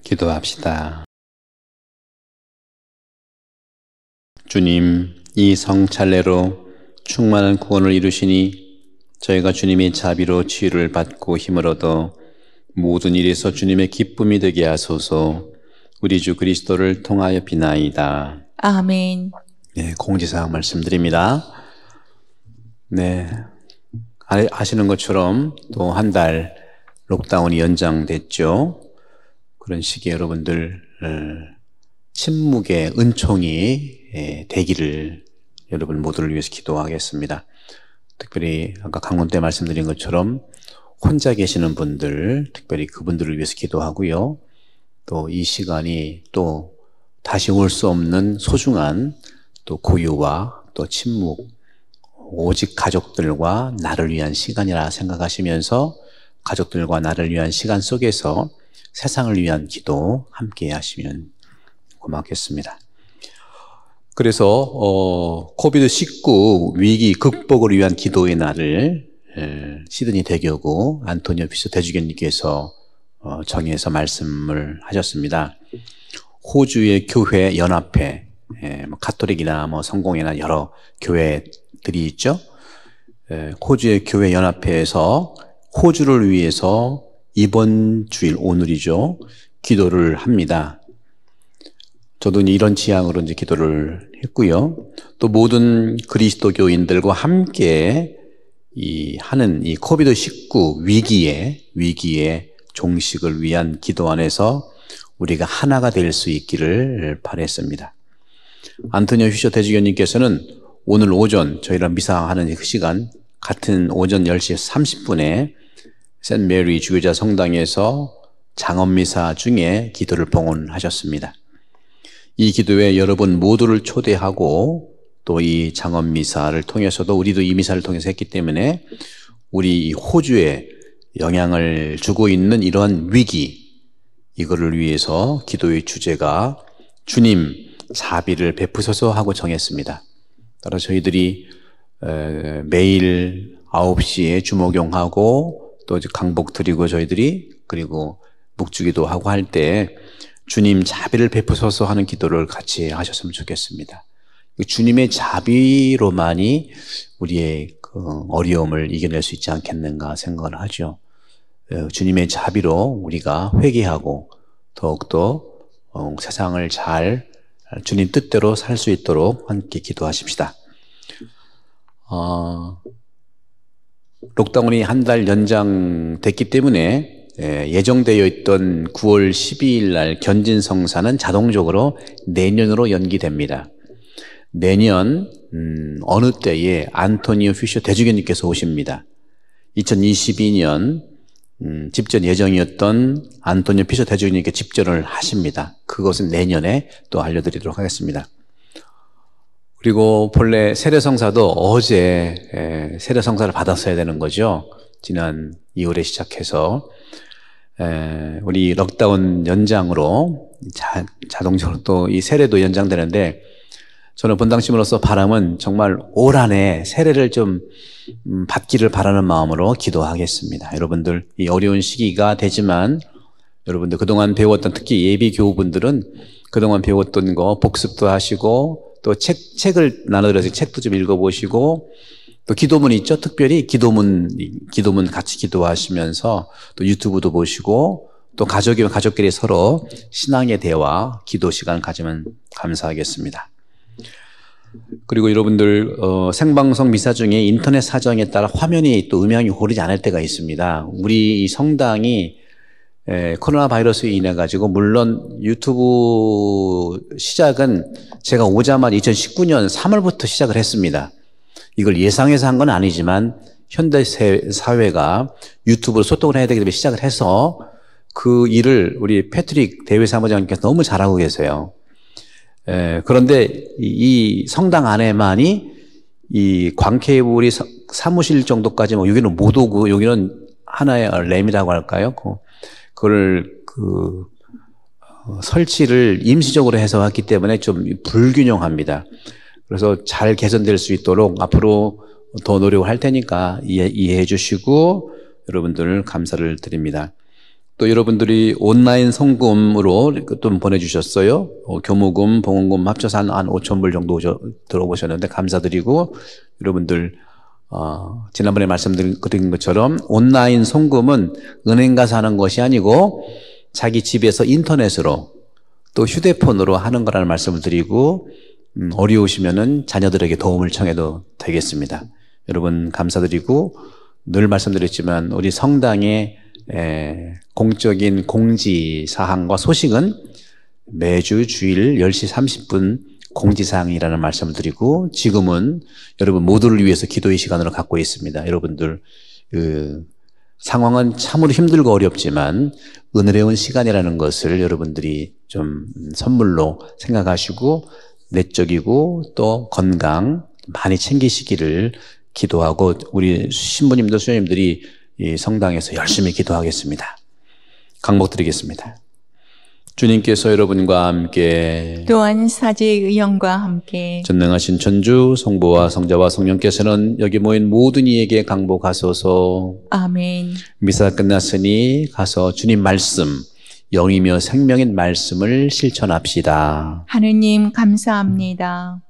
기도합시다. 주님, 이 성찬례로 충만한 구원을 이루시니 저희가 주님의 자비로 치유를 받고 힘을 얻어 모든 일에서 주님의 기쁨이 되게 하소서. 우리 주 그리스도를 통하여 비나이다. 아멘. 네, 공지사항 말씀드립니다. 네, 아시는 것처럼 또 한 달 록다운이 연장됐죠. 그런 시기에 여러분들 침묵의 은총이 되기를 여러분 모두를 위해서 기도하겠습니다. 특별히 아까 강론 때 말씀드린 것처럼 혼자 계시는 분들, 특별히 그분들을 위해서 기도하고요. 또 이 시간이 또 다시 올 수 없는 소중한 또 고요와 또 침묵, 오직 가족들과 나를 위한 시간이라 생각하시면서 가족들과 나를 위한 시간 속에서 세상을 위한 기도 함께 하시면 고맙겠습니다. 그래서 코비드-19 위기 극복을 위한 기도의 날을 시드니 대교구 안토니오 피셔 대주교님께서 정해서 말씀을 하셨습니다. 호주의 교회 연합회, 가톨릭이나 성공회나 여러 교회들이 있죠. 호주의 교회 연합회에서 호주를 위해서 이번 주일 오늘이죠. 기도를 합니다. 저도 이런 지향으로 기도를 했고요. 또 모든 그리스도교인들과 함께 하는 이 코비드-19 위기의 종식을 위한 기도 안에서 우리가 하나가 될 수 있기를 바랬습니다. 안토니오 휘셔 대주교님께서는 오늘 오전 저희랑 미사하는 그 시간 같은 오전 10시 30분에 센 메리 주교자 성당에서 장엄미사 중에 기도를 봉헌하셨습니다. 이 기도에 여러분 모두를 초대하고 또 이 장엄미사를 통해서도 우리도 이 미사를 통해서 했기 때문에 우리 호주에 영향을 주고 있는 이러한 위기, 이거를 위해서 기도의 주제가 주님 자비를 베푸소서 하고 정했습니다. 따라서 저희들이 매일 9시에 주목용하고 또 강복 드리고 저희들이 그리고 묵주기도 하고 할 때 주님 자비를 베푸소서 하는 기도를 같이 하셨으면 좋겠습니다. 주님의 자비로만이 우리의 그 어려움을 이겨낼 수 있지 않겠는가 생각을 하죠. 주님의 자비로 우리가 회개하고 더욱더 세상을 잘 주님 뜻대로 살 수 있도록 함께 기도하십시다. 록다운이 한 달 연장됐기 때문에 예정되어 있던 9월 12일 날 견진 성사는 자동적으로 내년으로 연기됩니다. 내년 어느 때에 안토니오 휘셔 대주교님께서 오십니다. 2022년 집전 예정이었던 안토니오 피셔 대주교님께 집전을 하십니다. 그것은 내년에 또 알려드리도록 하겠습니다. 그리고 본래 세례성사도 어제 세례성사를 받았어야 되는 거죠. 지난 2월에 시작해서 우리 록다운 연장으로 자동적으로 또 이 세례도 연장되는데 저는 본당심으로서 바람은 정말 올 한해 세례를 좀 받기를 바라는 마음으로 기도하겠습니다. 여러분들 이 어려운 시기가 되지만 여러분들 그동안 배웠던 특히 예비 교우분들은 그동안 배웠던 거 복습도 하시고 또 책을 나눠드려서 책도 좀 읽어보시고 또 기도문 있죠. 특별히 기도문 같이 기도하시면서 또 유튜브도 보시고 또 가족이면 가족끼리 서로 신앙의 대화, 기도 시간 가지면 감사하겠습니다. 그리고 여러분들 생방송 미사 중에 인터넷 사정에 따라 화면이 또 음향이 고르지 않을 때가 있습니다. 우리 이 성당이 코로나 바이러스로 인해 가지고 물론 유튜브 시작은 제가 오자마자 2019년 3월부터 시작을 했습니다. 이걸 예상해서 한 건 아니지만 현대 사회가 유튜브로 소통을 해야 되기 때문에 시작을 해서 그 일을 우리 패트릭 대외사무장님께서 너무 잘하고 계세요. 그런데 이 성당 안에만이 이 광케이블이 사무실 정도까지 여기는 못 오고 여기는 하나의 램이라고 할까요? 그걸 설치를 임시적으로 해서 왔기 때문에 좀 불균형합니다. 그래서 잘 개선될 수 있도록 앞으로 더 노력을 할 테니까 이해해 주시고 여러분들 감사를 드립니다. 또 여러분들이 온라인 성금으로 또 보내주셨어요. 교무금, 봉헌금 합쳐서 한 5,000불 정도 들어보셨는데 감사드리고, 여러분들 지난번에 말씀드린 것처럼 온라인 송금은 은행 가서 하는 것이 아니고 자기 집에서 인터넷으로 또 휴대폰으로 하는 거라는 말씀을 드리고, 어려우시면은 자녀들에게 도움을 청해도 되겠습니다. 여러분 감사드리고, 늘 말씀드렸지만 우리 성당의 공적인 공지사항과 소식은 매주 주일 10시 30분 공지사항이라는 말씀을 드리고, 지금은 여러분 모두를 위해서 기도의 시간으로 갖고 있습니다. 여러분들 상황은 참으로 힘들고 어렵지만 은혜로운 시간이라는 것을 여러분들이 좀 선물로 생각하시고 내적이고 또 건강 많이 챙기시기를 기도하고, 우리 신부님들 수녀님들이 이 성당에서 열심히 기도하겠습니다. 강복드리겠습니다. 주님께서 여러분과 함께 또한 사제의 의형과 함께 전능하신 천주 성부와 성자와 성령께서는 여기 모인 모든 이에게 강복하소서. 아멘. 미사 끝났으니 가서 주님 말씀, 영이며 생명인 말씀을 실천합시다. 하느님 감사합니다.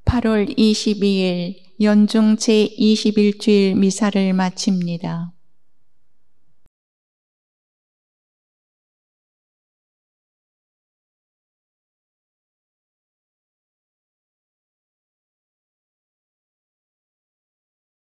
(8월 22일) 연중 제21주일 미사를 마칩니다.